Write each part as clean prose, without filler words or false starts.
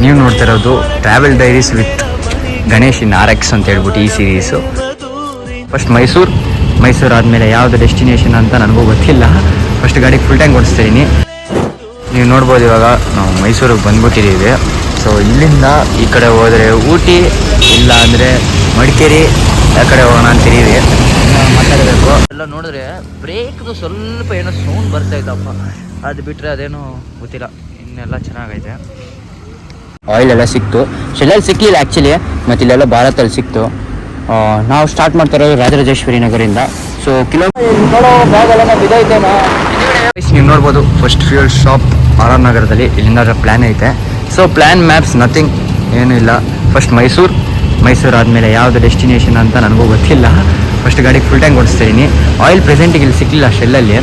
ನೀವು ನೋಡ್ತಾ ಇರೋದು travel diaries with Ganesh in RX ಅಂತ ಹೇಳ್ಬಿಟ್ಟು ಈ ಸೀರೀಸು. ಫಸ್ಟ್ ಮೈಸೂರು ಆದಮೇಲೆ ಯಾವುದು ಡೆಸ್ಟಿನೇಷನ್ ಅಂತ ನನಗೂ ಗೊತ್ತಿಲ್ಲ. ಫಸ್ಟ್ ಗಾಡಿಗೆ ಫುಲ್ ಟ್ಯಾಂಕ್ ಓಡಿಸ್ತಿದ್ದೀನಿ. ನೀವು ನೋಡ್ಬೋದು ಇವಾಗ ನಾವು ಮೈಸೂರಿಗೆ ಬಂದ್ಬಿಟ್ಟಿದ್ದೀವಿ. ಸೊ ಇಲ್ಲಿಂದ ಈ ಕಡೆ ಹೋದರೆ ಊಟಿ, ಇಲ್ಲ ಅಂದರೆ ಮಡಿಕೇರಿ, ಆ ಕಡೆ ಹೋಗೋಣ ಅಂತಿದ್ದೀವಿ. ಮಾತಾಡಬೇಕು ಎಲ್ಲ ನೋಡಿದ್ರೆ ಬ್ರೇಕ್ದು ಸ್ವಲ್ಪ ಏನೋ ಸೌಂಡ್ ಬರ್ತಾ ಇದ್ದಪ್ಪ, ಅದು ಬಿಟ್ಟರೆ ಅದೇನೋ ಗೊತ್ತಿಲ್ಲ. ಇನ್ನೆಲ್ಲ ಚೆನ್ನಾಗೈತೆ. ಆಯಿಲ್ ಎಲ್ಲ ಸಿಕ್ತು, ಶೆಲ್ಲಲ್ಲಿ ಸಿಕ್ಕಲಿಲ್ಲ ಆ್ಯಕ್ಚುಲಿ, ಮತ್ತು ಇಲ್ಲೆಲ್ಲ ಭಾರತಲ್ಲಿ ಸಿಕ್ತು. ನಾವು ಸ್ಟಾರ್ಟ್ ಮಾಡ್ತಾ ಇರೋದು ರಾಜರಾಜೇಶ್ವರಿ ನಗರಿಂದ. ಸೊ ನೀವು ನೋಡ್ಬೋದು ಫಸ್ಟ್ ಫ್ಯೂಯಲ್ ಶಾಪ್ RR ನಗರದಲ್ಲಿ. ಇಲ್ಲಿಂದ ಪ್ಲ್ಯಾನ್ ಐತೆ. ಸೊ ಪ್ಲ್ಯಾನ್ ಮ್ಯಾಪ್ಸ್ ನಥಿಂಗ್, ಏನೂ ಇಲ್ಲ. ಫಸ್ಟ್ ಮೈಸೂರು ಆದಮೇಲೆ ಯಾವುದು ಡೆಸ್ಟಿನೇಷನ್ ಅಂತ ನನಗೂ ಗೊತ್ತಿಲ್ಲ. ಫಸ್ಟ್ ಗಾಡಿಗೆ ಫುಲ್ ಟ್ಯಾಂಕ್ ಓಡಿಸ್ತಿದ್ದೀನಿ. ಆಯಿಲ್ ಪ್ರೆಸೆಂಟಿಗೆ ಇಲ್ಲಿ ಸಿಕ್ಕಲಿಲ್ಲ ಶೆಲ್ಲಲ್ಲಿ.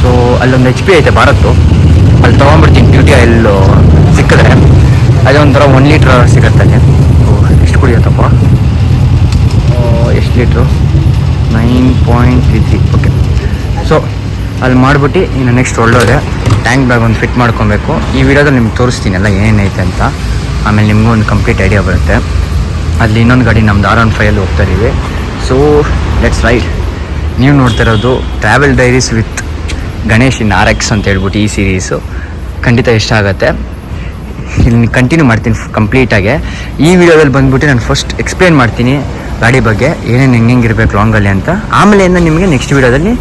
ಸೊ ಅಲ್ಲೊಂದು HP ಐತೆ ಭಾರತ್ತು, ಅಲ್ಲಿ ತೊಗೊಂಡ್ಬಿಡ್ತೀನಿ. ಬ್ಯೂಟಿ ಆಯಿಲ್ ಸಿಕ್ಕಿದ್ರೆ ಅದೇ ಒಂಥರ 1 ಲೀಟ್ರ್ ಸಿಗುತ್ತೆ ಅಲ್ಲಿ. ಎಷ್ಟು ಕುಡಿಯುತ್ತಪ್ಪ, ಎಷ್ಟು ಲೀಟ್ರು? 9.33. ಓಕೆ. ಸೊ ಅಲ್ಲಿ ಮಾಡಿಬಿಟ್ಟು ಇನ್ನು ನೆಕ್ಸ್ಟ್ ಒಳ್ಳೋದೆ ಟ್ಯಾಂಕ್ ಬ್ಯಾಗ್ ಒಂದು ಫಿಟ್ ಮಾಡ್ಕೊಬೇಕು. ಈ ವಿಡಿಯೋದಲ್ಲಿ ನಿಮ್ಗೆ ತೋರಿಸ್ತೀನಿ ಎಲ್ಲ ಏನೈತೆ ಅಂತ. ಆಮೇಲೆ ನಿಮಗೂ ಒಂದು ಕಂಪ್ಲೀಟ್ ಐಡಿಯಾ ಬರುತ್ತೆ. ಅಲ್ಲಿ ಇನ್ನೊಂದು ಗಾಡಿ ನಮ್ದು R15 ಹೋಗ್ತಾ ಇದ್ದೀವಿ. So let's ride. ನೀವು ನೋಡ್ತಾ ಇರೋದು travel diaries with Ganesh in RX ಅಂತ ಹೇಳ್ಬಿಟ್ಟು ಈ ಸೀರೀಸು. ಖಂಡಿತ ಇಷ್ಟ ಆಗುತ್ತೆ. ಇಲ್ಲಿ ಕಂಟಿನ್ಯೂ ಮಾಡ್ತೀನಿ ಕಂಪ್ಲೀಟಾಗೆ. ಈ ವಿಡಿಯೋದಲ್ಲಿ ಬಂದುಬಿಟ್ಟು ನಾನು ಫಸ್ಟ್ ಎಕ್ಸ್ಪ್ಲೇನ್ ಮಾಡ್ತೀನಿ ಗಾಡಿ ಬಗ್ಗೆ, ಏನೇನು ಹೆಂಗೆ ಇರಬೇಕು ಲಾಂಗಲ್ಲಿ ಅಂತ. ಆಮೇಲೆ ನಿಮಗೆ ನೆಕ್ಸ್ಟ್ ವಿಡಿಯೋದಲ್ಲಿ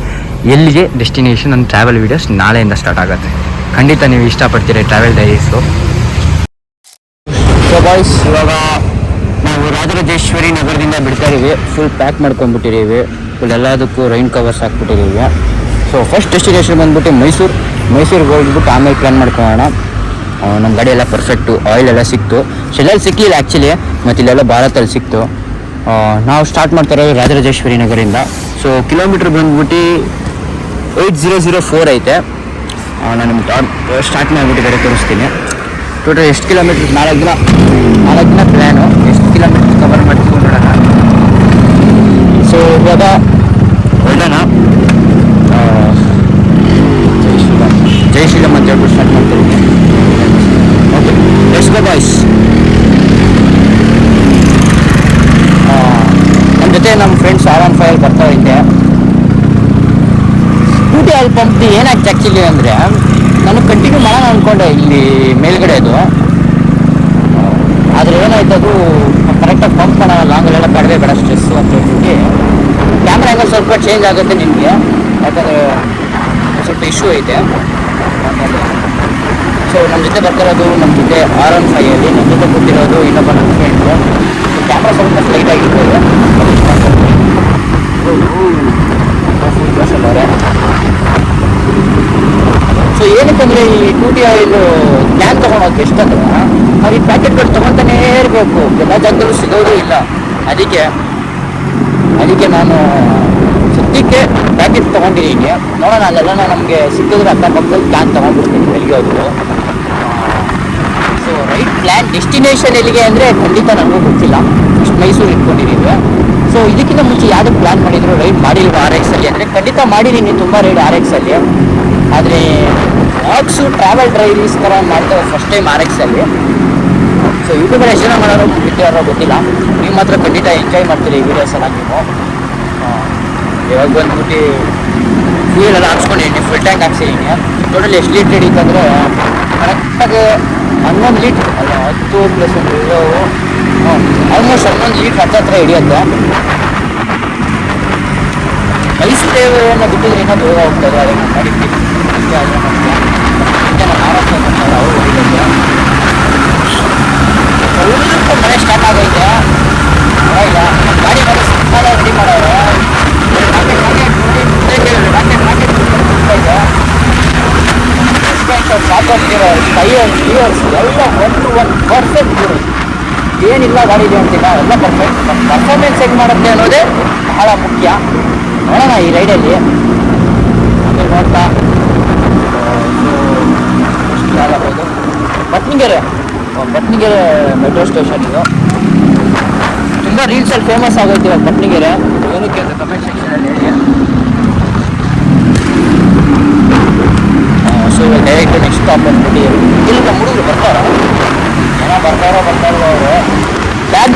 ಎಲ್ಲಿಗೆ ಡೆಸ್ಟಿನೇಷನ್ ಒಂದು ಟ್ರಾವೆಲ್ ವೀಡಿಯೋಸ್ ನಾಳೆಯಿಂದ ಸ್ಟಾರ್ಟ್ ಆಗುತ್ತೆ. ಖಂಡಿತ ನೀವು ಇಷ್ಟಪಡ್ತೀರಿ ಟ್ರಾವೆಲ್ ಡೈರೀಸು. ಸೊ ಬಾಯ್ಸ್, ಇವಾಗ ನಾವು ರಾಜರಾಜೇಶ್ವರಿ ನಗರದಿಂದ ಬಿಡ್ತಾ ಇದ್ದೀವಿ. ಫುಲ್ ಪ್ಯಾಕ್ ಮಾಡ್ಕೊಂಡ್ಬಿಟ್ಟಿದ್ದೀವಿ. ಫುಲ್ ಎಲ್ಲದಕ್ಕೂ ರೈನ್ ಕವರ್ಸ್ ಹಾಕ್ಬಿಟ್ಟಿದ್ದೀವಿ. ಸೊ ಫಸ್ಟ್ ಡೆಸ್ಟಿನೇಷನ್ ಬಂದುಬಿಟ್ಟು ಮೈಸೂರಿಗೆ ಹೋಗ್ಬಿಟ್ಟು ಆಮೇಲೆ ಪ್ಲ್ಯಾನ್ ಮಾಡ್ಕೊಳ್ಳೋಣ. ನಮ್ಮ ಗಾಡಿ ಎಲ್ಲ ಪರ್ಫೆಕ್ಟು, ಆಯಿಲ್ ಎಲ್ಲ ಸಿಕ್ತು. ಶೆಲ್ಲಲ್ಲಿ ಸಿಕ್ಕಲಿಲ್ಲ ಆ್ಯಕ್ಚುಲಿ, ಮತ್ತು ಇಲ್ಲೆಲ್ಲ ಭಾರತಲ್ಲಿ ಸಿಕ್ತು. ನಾವು ಸ್ಟಾರ್ಟ್ ಮಾಡ್ತಾ ಇರೋದು ರಾಜರಾಜೇಶ್ವರಿ ನಗರಿಂದ. ಸೊ ಕಿಲೋಮೀಟ್ರ್ ಬಂದ್ಬಿಟ್ಟು 8004 ಐತೆ. ನಾನು ನಿಮ್ಗೆ ಸ್ಟಾರ್ಟ್ ಮಾಡಿಬಿಟ್ಟು ತೋರಿಸ್ತೀನಿ. ಟೋಟಲ್ ಎಷ್ಟು ಕಿಲೋಮೀಟ್ರ್, 4 ದಿನ ಪ್ಲ್ಯಾನು. ಎಷ್ಟು ಕಿಲೋಮೀಟ್ರ್ ಕವರ್ ಮಾಡ್ತೀವಿ ನೋಡೋಣ. ಸೊ ಇವಾಗ ಹೊರಡೋಣ. ಜೈ ಶ್ರೀರಾಮ್ ಅಂತ ಹೇಳ್ಬಿಟ್ಟು ಸ್ಟಾರ್ಟ್ ಮಾಡ್ತಿದ್ದೀನಿ. Okay, let's go boys. ನಮ್ಮ ಜೊತೆ ನಮ್ಮ ಫ್ರೆಂಡ್ಸ್ R15 ಬರ್ತಾ ಇದ್ದೆ. ಬ್ಯೂಟಿ ಆಯಿಲ್ ಪಂಪ್ ಏನಾಗ್ತದೆ ಆ್ಯಕ್ಚುಲಿ ಅಂದರೆ, ನಾನು ಕಂಟಿನ್ಯೂ ಮಾಡೋಣ ಅಂದ್ಕೊಂಡೆ ಇಲ್ಲಿ ಮೇಲ್ಗಡೆ ಅದು. ಆದರೆ ಏನಾಯ್ತು, ಅದು ಕರೆಕ್ಟಾಗಿ ಪಂಪ್ ಮಾಡೋಣ. ಲಾಂಗಲ್ಲೆಲ್ಲ ಕಡಿಮೆ ಬೇಡ ಸ್ಟ್ರೆಸ್ಸು ಅಂತ ಹೇಳ್ಬಿಟ್ಟು ಕ್ಯಾಮ್ರಾ ಆ್ಯಂಗಲ್ ಸ್ವಲ್ಪ ಚೇಂಜ್ ಆಗುತ್ತೆ ನಿಮಗೆ, ಯಾಕಂದರೆ ಸ್ವಲ್ಪ ಇಶ್ಯೂ ಐತೆ. ಸೊ ನಮ್ಮ ಜೊತೆ ಬರ್ತಿರೋದು, ನಮ್ಮ ಜೊತೆ R15 ನಮ್ಮ ಜೊತೆ ಕೂತಿರೋದು ಇನ್ನೊಬ್ಬ ನನ್ನ ಫ್ರೆಂಡು. ಕ್ಯಾಮ್ರಾ ಸ್ವಲ್ಪ ಸ್ಲೈಟ್ ಆಗಿರ್ತದೆ. ಸೊ ಏನಕ್ಕಂದರೆ ಈ ಟೂಟಿ ಆಯಿಲು ಕ್ಯಾನ್ ತೊಗೊಳೋಕೆ ಎಷ್ಟಂದ್ರೆ ನಾವು ಈ ಪ್ಯಾಕೆಟ್ಗಳು ತೊಗೊತಾನೇ ಇರಬೇಕು, ಎಲ್ಲ ಜಾಗದಲ್ಲೂ ಸಿಗೋದು ಇಲ್ಲ. ಅದಕ್ಕೆ ನಾನು ಸದ್ಯಕ್ಕೆ ಪ್ಯಾಕೆಟ್ ತೊಗೊಂಡಿದ್ದೀನಿ. ನೋಡೋಣ, ಅಲ್ಲೆಲ್ಲ ನಮಗೆ ಸಿಕ್ಕಿದ್ರೆ ಅಕ್ಕಪಕ್ಕದಲ್ಲಿ ಕ್ಯಾನ್ ತೊಗೊಂಡ್ಬಿಡ್ತೀನಿ ಬೆಳಿಗ್ಗೆ ಹೋದ್ರು. ಸೊ ರೈಟ್ ಪ್ಲ್ಯಾನ್ ಡೆಸ್ಟಿನೇಷನ್ ಎಲ್ಲಿಗೆ ಅಂದರೆ ಖಂಡಿತ ನನಗೂ ಗೊತ್ತಿಲ್ಲ. ಫಸ್ಟ್ ಮೈಸೂರು ಇಟ್ಕೊಂಡಿದ್ದೀವಿ. ಸೊ ಇದಕ್ಕಿಂತ ಮುಂಚೆ ಯಾವುದಕ್ಕೆ ಪ್ಲ್ಯಾನ್ ಮಾಡಿದ್ರು ರೈಡ್ ಮಾಡಿಲ್ವ RX ಅಲ್ಲಿ ಅಂದರೆ ಖಂಡಿತ ಮಾಡಿದ್ದೀನಿ, ತುಂಬ ರೈಡ್ RX ಅಲ್ಲಿ. ಆದರೆ ವ್ಲಾಗ್ಸು ಟ್ರಾವೆಲ್ ಡೈರೀಸ್ ಥರ ಮಾಡ್ತೇವೆ ಫಸ್ಟ್ ಟೈಮ್ RX ಅಲ್ಲಿ. ಸೊ ಯೂಟ್ಯೂಬಲ್ಲಿ ಎಷ್ಟು ಜನ ಮಾಡೋರು ಬಿಟ್ಟಿರೋ ಗೊತ್ತಿಲ್ಲ. ನೀವು ಮಾತ್ರ ಖಂಡಿತ ಎಂಜಾಯ್ ಮಾಡ್ತೀರಿ ಈ ವೀಡಿಯೋಸೆಲ್ಲ. ನೀವು ಇವಾಗ ಬಂದ್ಬಿಟ್ಟು ಫ್ಯೂಯಲ್ ಎಲ್ಲ ಹಾಕ್ಸ್ಕೊಂಡಿದ್ದೀನಿ, ಫುಲ್ ಟ್ಯಾಂಕ್ ಹಾಕ್ಸಿದ್ದೀನಿ. ಟೋಟಲ್ ಎಷ್ಟು ಲೀಟ್ರ್ ಹಿಡಿತಂದರೆ ಕರೆಕ್ಟಾಗಿ 11 ಲೀಟ್ರ್ ಅಲ್ಲ, 10 ಪ್ಲಸ್ 1 ಆಲ್ಮೋಸ್ಟ್ 11 ಲೀಟ್ರ್ ಹತ್ರ ಹಿಡಿಯುತ್ತೆ. ಮೈಸೂರೇನ ಬಿಟ್ಟಿದ್ರೆ ಇನ್ನೂ ದೂರ ಹೋಗ್ತಾರೆ. ಅದನ್ನು ಮಾಡಿರ್ತೀನಿ. ಅವರು ಹೊಡಿಲಿಕ್ಕೆ ಸ್ವಲ್ಪ ಮಳೆ ಸ್ಟಾರ್ಟ್ ಆಗೈತೆ. ಇಲ್ಲ ಗಾಡಿ ಮೇಲೆ ಸಿಕ್ಕಾಗ ರೆಡಿ ಮಾಡೋರು. ಸಾಕೋಗ್ತಿರೋ ಟೈಯರ್ಸ್ ಎಲ್ಲ ಒಂದು ಪರ್ಫೆಕ್ಟ್ ಗುರು. ಏನಿಲ್ಲ ಗಾಡಿಗೆ ಅಂತಿಲ್ಲ, ಎಲ್ಲ ಪರ್ಫೆಕ್ಟ್. ಪರ್ಫಾರ್ಮೆನ್ಸ್ ಹೆಂಗೆ ಮಾಡುತ್ತೆ ಅನ್ನೋದೇ ಬಹಳ ಮುಖ್ಯ. ನೋಡೋಣ ಈ ರೈಡಲ್ಲಿ. ಆಮೇಲೆ ನೋಡ್ತಾ ಯಾರಾಗೋದು ಬಟ್ನಿಗೆರೆ ಮೆಟ್ರೋ ಸ್ಟೇಷನ್. ಇದು ತುಂಬ ರೀಲ್ಸಲ್ಲಿ ಫೇಮಸ್ ಆಗೋಯ್ತು ಇವಾಗ ಬಟ್ನಿಗೆರೆ. ಏನಕ್ಕೆ ಅಂತ ಕಮೆಂಟ್ ಸೆಕ್ಷನಲ್ಲಿ ಹೇಳಿ. ಸೊ ಡೈರೆಕ್ಟ್ ನೆಕ್ಸ್ಟ್ ಸ್ಟಾಪ್ ಬಂದ್ಬಿಟ್ಟು ಇಲ್ಲಿ ನಮ್ಮ ಹುಡುಗರು ಬರ್ತಾರ. ಬರ್ತಾರೋ ಅವರು ಬ್ಯಾಗ್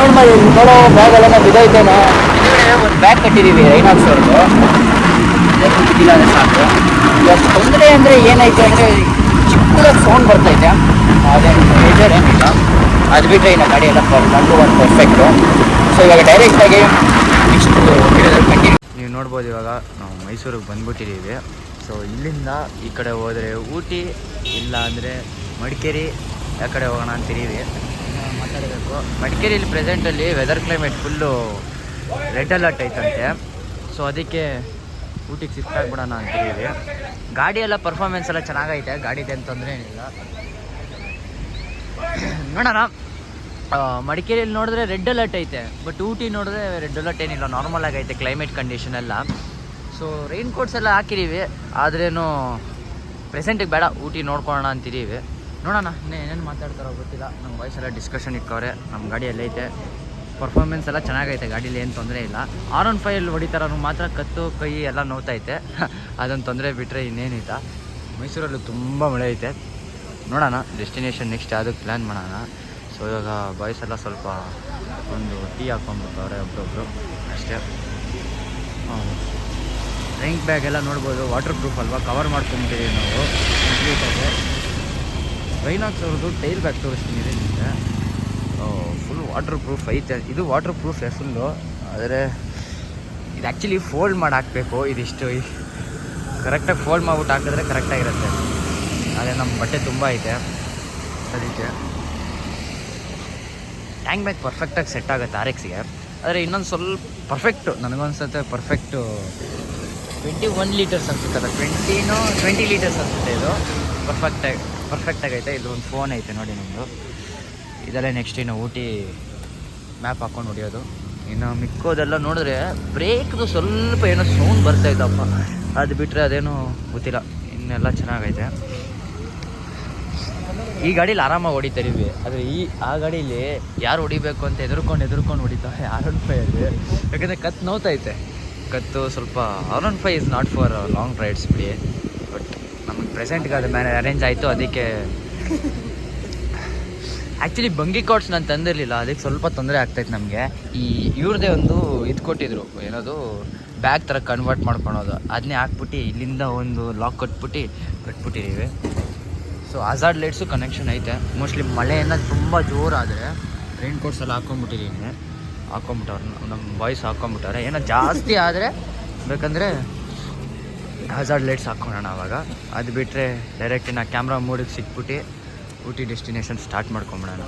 ನೋಡೋ ಬ್ಯಾಗಲ್ಲೆಲ್ಲ ಬಿದ್ದೈತೇನೋ. ಒಂದು ಬ್ಯಾಗ್ ಕಟ್ಟಿದ್ದೀವಿ ರೈನಾಕ್ಸ್ ಅವ್ರದ್ದು, ಇಲ್ಲ ಅಂದರೆ ಸಾಕು. ಇವಾಗ ತೊಂದರೆ ಅಂದರೆ ಏನೈತೆ ಅಂದರೆ ಚಿಕ್ಕದಾಗಿ ಸೌಂಡ್ ಬರ್ತೈತೆ, ಅದೇನು ಮೇಜರ್ ಏನಿಲ್ಲ. ಅದು ಬಿಟ್ಟರೆ ಇನ್ನು ಗಾಡಿ ಎಲ್ಲ ನಂದು ಒಂದು ಪರ್ಫೆಕ್ಟು. ಸೊ ಇವಾಗ ಡೈರೆಕ್ಟಾಗಿ ನೆಕ್ಸ್ಟ್ ವಿಡಿಯೋದಲ್ಲಿ ಕಂಟಿನ್ಯೂ. ನೀವು ನೋಡ್ಬೋದು ಇವಾಗ ನಾವು ಮೈಸೂರಿಗೆ ಬಂದ್ಬಿಟ್ಟಿದ್ದೀವಿ. ಸೊ ಇಲ್ಲಿಂದ ಈ ಕಡೆ ಹೋದರೆ ಊಟಿ, ಇಲ್ಲ ಅಂದರೆ ಮಡಿಕೇರಿ, ಆ ಕಡೆ ಹೋಗೋಣ ಅಂತಿದ್ದೀವಿ. ಮಾತಾಡಬೇಕು. ಮಡಿಕೇರಿಯಲ್ಲಿ ಪ್ರೆಸೆಂಟಲ್ಲಿ weather climate full red alert ಐತಂತೆ. ಸೊ ಅದಕ್ಕೆ ಊಟಿಗೆ ಶಿಫ್ಟ್ ಆಗಿಬಿಡೋಣ ಅಂತಿದ್ದೀವಿ. ಗಾಡಿ ಎಲ್ಲ ಪರ್ಫಾರ್ಮೆನ್ಸ್ ಎಲ್ಲ ಚೆನ್ನಾಗೈತೆ, ಗಾಡಿದೆ ಅಂತ ತೊಂದರೆ ಏನಿಲ್ಲ. ನೋಡೋಣ. ಮಡಿಕೇರಿಯಲ್ಲಿ ನೋಡಿದ್ರೆ ರೆಡ್ ಅಲರ್ಟ್ ಐತೆ, ಬಟ್ ಊಟಿ ನೋಡಿದ್ರೆ ರೆಡ್ ಅಲರ್ಟ್ ಏನಿಲ್ಲ, ನಾರ್ಮಲ್ ಆಗೈತೆ ಕ್ಲೈಮೇಟ್ ಕಂಡೀಷನ್ ಎಲ್ಲ. ಸೊ ರೈನ್ ಕೋಟ್ಸ್ ಎಲ್ಲ ಹಾಕಿದ್ದೀವಿ, ಆದ್ರೇನು ಪ್ರೆಸೆಂಟಿಗೆ ಬೇಡ, ಊಟಿ ನೋಡ್ಕೊಳ್ಳೋಣ ಅಂತಿದ್ದೀವಿ. ನೋಡೋಣ ಏನೇನು ಮಾತಾಡ್ತಾರೋ ಗೊತ್ತಿಲ್ಲ. ನಮ್ಮ ವಾಯ್ಸ್ ಎಲ್ಲ ಡಿಸ್ಕಷನ್ ಇಕ್ಕವ್ರೆ. ನಮ್ಮ ಗಾಡಿಯಲ್ಲಿ ಐತೆ, ಪರ್ಫಾರ್ಮೆನ್ಸ್ ಎಲ್ಲ ಚೆನ್ನಾಗೈತೆ, ಗಾಡೀಲಿ ಏನು ತೊಂದರೆ ಇಲ್ಲ. R15 ಹೊಡಿತಾರ ಮಾತ್ರ ಕತ್ತು ಕೈ ಎಲ್ಲ ನೋವ್ತೈತೆ, ಅದೊಂದು ತೊಂದರೆ ಬಿಟ್ಟರೆ ಇನ್ನೇನಿಲ್ಲ. ಮೈಸೂರಲ್ಲೂ ತುಂಬ ಮಳೆ ಐತೆ. ನೋಡೋಣ ಡೆಸ್ಟಿನೇಷನ್ ನೆಕ್ಸ್ಟ್ ಯಾವುದಕ್ಕೆ ಪ್ಲ್ಯಾನ್ ಮಾಡೋಣ. ಸೊ ಇವಾಗ ಬಾಯ್ಸ್ ಎಲ್ಲ ಸ್ವಲ್ಪ ಒಂದು ಟೀ ಹಾಕ್ಕೊಂಡ್ಬಿಟ್ಟವ್ರೆ ಒಬ್ಬೊಬ್ರು ಅಷ್ಟೇ. ಡ್ರಿಂಕ್ ಬ್ಯಾಗ್ ಎಲ್ಲ ನೋಡ್ಬೋದು, ವಾಟರ್ ಪ್ರೂಫ್ ಅಲ್ವಾ, ಕವರ್ ಮಾಡ್ಕೊಂಬಿಟ್ಟಿದ್ದೀವಿ ನಾವು ಕಂಪ್ಲೀಟಾಗಿ. ರೈನಾಕ್ಸ್ ಅವ್ರದ್ದು ಟೈಲ್ ಬ್ಯಾಗ್ ತೋರಿಸ್ತೀನಿ ನಿಮಗೆ. ಫುಲ್ ವಾಟರ್ ಪ್ರೂಫ್ ಐತೆ, ಇದು ವಾಟರ್ ಪ್ರೂಫೇ ಫುಲ್ಲು. ಆದರೆ ಇದು ಆ್ಯಕ್ಚುಲಿ ಫೋಲ್ಡ್ ಮಾಡಿ ಹಾಕಬೇಕು. ಇದಿಷ್ಟು ಕರೆಕ್ಟಾಗಿ ಫೋಲ್ಡ್ ಮಾಡ್ಬಿಟ್ಟು ಹಾಕಿದ್ರೆ ಕರೆಕ್ಟಾಗಿರುತ್ತೆ. ಅದೇ ನಮ್ಮ ಬಟ್ಟೆ ತುಂಬ ಐತೆ ಅದಕ್ಕೆ. ಟ್ಯಾಂಕ್ ಬ್ಯಾಗ್ ಪರ್ಫೆಕ್ಟಾಗಿ ಸೆಟ್ ಆಗುತ್ತೆ RXಗೆ. ಆದರೆ ಇನ್ನೊಂದು ಸ್ವಲ್ಪ ಪರ್ಫೆಕ್ಟು ನನಗನ್ಸುತ್ತೆ, ಪರ್ಫೆಕ್ಟು 21 ಲೀಟರ್ಸ್ ಅನ್ಸುತ್ತಲ್ಲ, 20 ಲೀಟರ್ಸ್ ಅನ್ಸುತ್ತೆ. ಇದು ಪರ್ಫೆಕ್ಟಾಗೈತೆ. ಇದು ಒಂದು ಫೋನ್ ಐತೆ ನೋಡಿ ನಮ್ಮದು. ಇದೆಲ್ಲ ನೆಕ್ಸ್ಟ್ ಇನ್ನು ಊಟಿ ಮ್ಯಾಪ್ ಹಾಕ್ಕೊಂಡು ಹೊಡಿಯೋದು. ಇನ್ನು ಮಿಕ್ಕೋದೆಲ್ಲ ನೋಡಿದ್ರೆ ಬ್ರೇಕ್ದು ಸ್ವಲ್ಪ ಏನೋ ಸೌಂಡ್ ಬರ್ತಾಯಿದ್ದಪ್ಪ, ಅದು ಬಿಟ್ಟರೆ ಅದೇನೋ ಗೊತ್ತಿಲ್ಲ. ಇನ್ನೆಲ್ಲ ಚೆನ್ನಾಗೈತೆ. ಈ ಗಾಡೀಲಿ ಆರಾಮಾಗಿ ಹೊಡಿತಾರಿವಿ, ಆದರೆ ಆ ಗಾಡೀಲಿ ಯಾರು ಹೊಡಿಬೇಕು ಅಂತ ಎದುರ್ಕೊಂಡು ಹೊಡಿತಾರೆ R15. ಯಾಕಂದರೆ ಕತ್ತು ನೋವ್ತೈತೆ, ಕತ್ತು ಸ್ವಲ್ಪ. R15 is not for long rides ಬಿಡಿ, ಬಟ್ ನಮಗೆ ಪ್ರೆಸೆಂಟ್ಗೆ ಅದು ಮೇಲೆ ಅರೇಂಜ್ ಆಯಿತು. ಅದಕ್ಕೆ ಆ್ಯಕ್ಚುಲಿ ಬಂಗಿ ಕಾರ್ಡ್ಸ್ ನಾನು ತಂದಿರಲಿಲ್ಲ, ಅದಕ್ಕೆ ಸ್ವಲ್ಪ ತೊಂದರೆ ಆಗ್ತಾಯಿತ್ತು ನಮಗೆ. ಇವ್ರದ್ದೇ ಒಂದು ಇದು ಕೊಟ್ಟಿದ್ರು, ಏನದು ಬ್ಯಾಗ್ ಥರ ಕನ್ವರ್ಟ್ ಮಾಡ್ಕೊಳೋದು, ಅದನ್ನೇ ಹಾಕ್ಬಿಟ್ಟು ಇಲ್ಲಿಂದ ಒಂದು ಲಾಕ್ ಕಟ್ಬಿಟ್ಟಿದ್ದೀವಿ. ಸೊ ಹಜಾರ್ಡ್ ಲೈಟ್ಸು ಕನೆಕ್ಷನ್ ಐತೆ. ಮೋಸ್ಟ್ಲಿ ಮಳೆಯನ್ನು ತುಂಬ ಜೋರಾದರೆ ರೈನ್ ಕೋಟ್ಸ್ ಎಲ್ಲ ಹಾಕ್ಕೊಂಬಿಟ್ಟಿದ್ದೀನಿ, ನಮ್ಮ ಬಾಯ್ಸ್ ಹಾಕ್ಕೊಂಬಿಟ್ಟಾರೆ. ಏನೋ ಜಾಸ್ತಿ ಆದರೆ ಬೇಕಂದರೆ ಹಜಾರ್ಡ್ ಲೈಟ್ಸ್ ಹಾಕ್ಕೊಳ್ಳೋಣ ಅವಾಗ. ಅದು ಬಿಟ್ಟರೆ ಡೈರೆಕ್ಟ್ ನಾ ಕ್ಯಾಮ್ರಾ ಮೋಡಿಗೆ ಸಿಕ್ಬಿಟ್ಟು ಊಟಿ ಡೆಸ್ಟಿನೇಷನ್ ಸ್ಟಾರ್ಟ್ ಮಾಡ್ಕೊಂಬಿಡೋಣ.